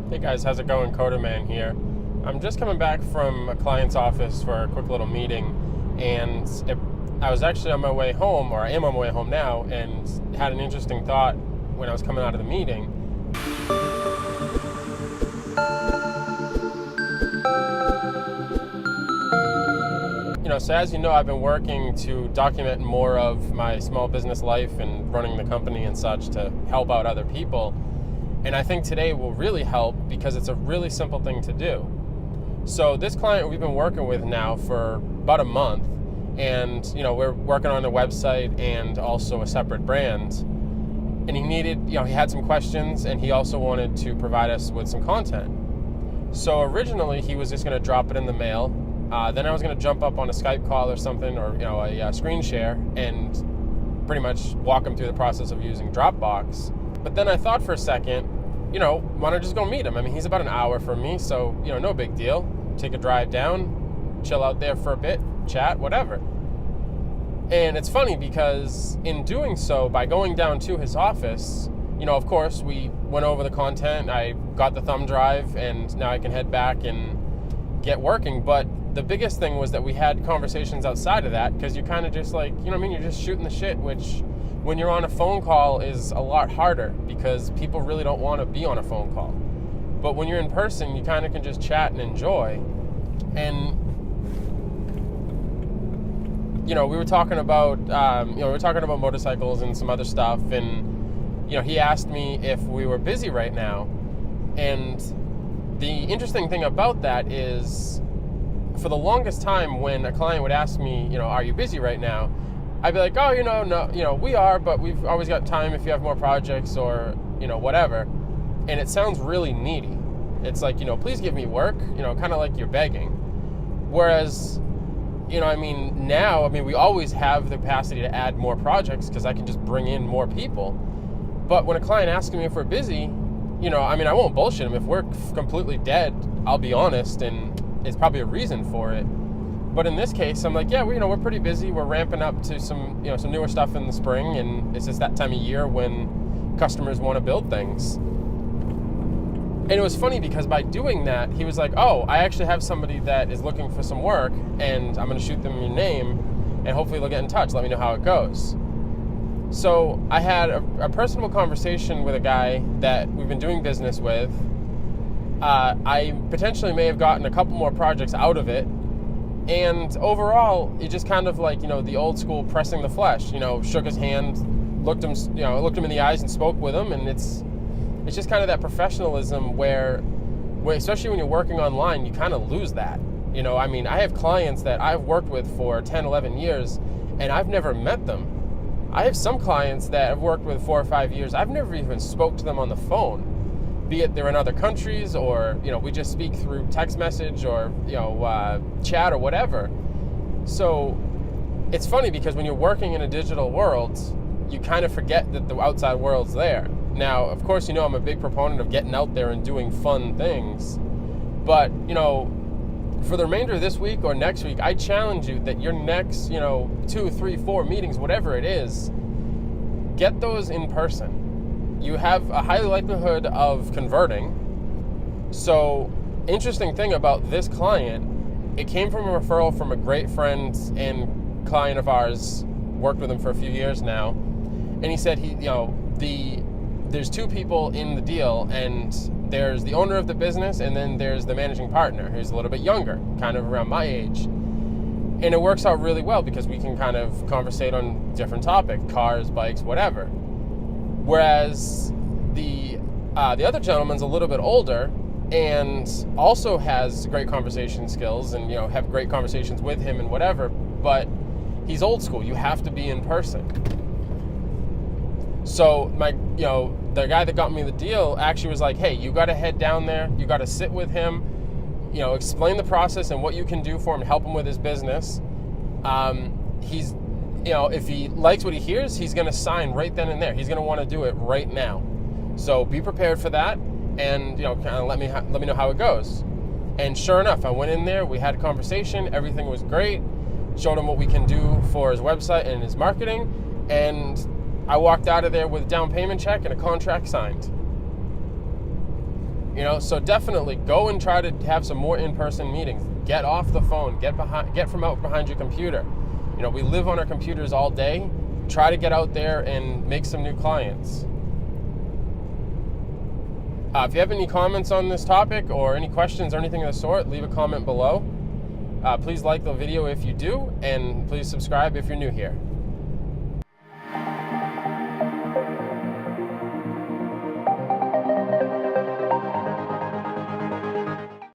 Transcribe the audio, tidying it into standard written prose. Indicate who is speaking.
Speaker 1: Hey guys, how's it going? CoderMan here. I'm just coming back from a client's office for a quick little meeting, and I was actually on my way home, or I am on my way home now, and had an interesting thought when I was coming out of the meeting. So as you know, I've been working to document more of my small business life and running the company and such to help out other people. And I think today will really help because it's a really simple thing to do. So this client we've been working with now for about a month, and we're working on a website and also a separate brand. And he needed, he had some questions, and he also wanted to provide us with some content. So originally he was just going to drop it in the mail. Then I was going to jump up on a Skype call or something, or a screen share, and pretty much walk him through the process of using Dropbox. But then I thought for a second, why not just go meet him? I mean, he's about an hour from me, so, no big deal. Take a drive down, chill out there for a bit, chat, whatever. And it's funny because in doing so, by going down to his office, of course, we went over the content, I got the thumb drive, and now I can head back and get working. But the biggest thing was that we had conversations outside of that, because you're kind of just like, you're just shooting the shit, which when you're on a phone call is a lot harder because people really don't want to be on a phone call. But when you're in person, you kind of can just chat and enjoy. And we were talking about motorcycles and some other stuff, and he asked me if we were busy right now. And the interesting thing about that is, for the longest time when a client would ask me, are you busy right now? I'd be like, oh, no, we are, but we've always got time if you have more projects or, whatever. And it sounds really needy. It's like, please give me work, kind of like you're begging. Whereas, now, we always have the capacity to add more projects because I can just bring in more people. But when a client asks me if we're busy, I won't bullshit him. If we're completely dead, I'll be honest, and it's probably a reason for it. But in this case, I'm like, yeah, we're pretty busy. We're ramping up to some newer stuff in the spring, and it's just that time of year when customers want to build things. And it was funny because by doing that, he was like, oh, I actually have somebody that is looking for some work, and I'm going to shoot them your name, and hopefully they'll get in touch. Let me know how it goes. So I had a personal conversation with a guy that we've been doing business with. I potentially may have gotten a couple more projects out of it. And overall, it just kind of like, the old school pressing the flesh, shook his hand, looked him in the eyes and spoke with him. And it's just kind of that professionalism where especially when you're working online, you kind of lose that. I have clients that I've worked with for 10, 11 years, and I've never met them. I have some clients that I've worked with 4 or 5 years. I've never even spoke to them on the phone. Be it they're in other countries, or we just speak through text message or chat or whatever. So it's funny because when you're working in a digital world, you kind of forget that the outside world's there. Now, of course, I'm a big proponent of getting out there and doing fun things. But for the remainder of this week or next week, I challenge you that your next 2, 3, 4 meetings, whatever it is, get those in person. You have a high likelihood of converting. So, interesting thing about this client, it came from a referral from a great friend and client of ours, worked with him for a few years now. And he said there's 2 people in the deal, and there's the owner of the business, and then there's the managing partner, who's a little bit younger, kind of around my age. And it works out really well because we can kind of conversate on different topics, cars, bikes, whatever. Whereas the other gentleman's a little bit older and also has great conversation skills and, have great conversations with him and whatever, but he's old school. You have to be in person. So the guy that got me the deal actually was like, hey, you got to head down there. You got to sit with him, explain the process and what you can do for him, help him with his business. He's if he likes what he hears, he's going to sign right then and there. He's going to want to do it right now. So be prepared for that, and kind of let me know how it goes. And sure enough, I went in there. We had a conversation. Everything was great. Showed him what we can do for his website and his marketing, and I walked out of there with a down payment check and a contract signed. You know, so definitely go and try to have some more in-person meetings. Get off the phone. Get from out behind your computer. You know, we live on our computers all day. Try to get out there and make some new clients. If you have any comments on this topic or any questions or anything of the sort, leave a comment below. Please like the video if you do, and please subscribe if you're new here.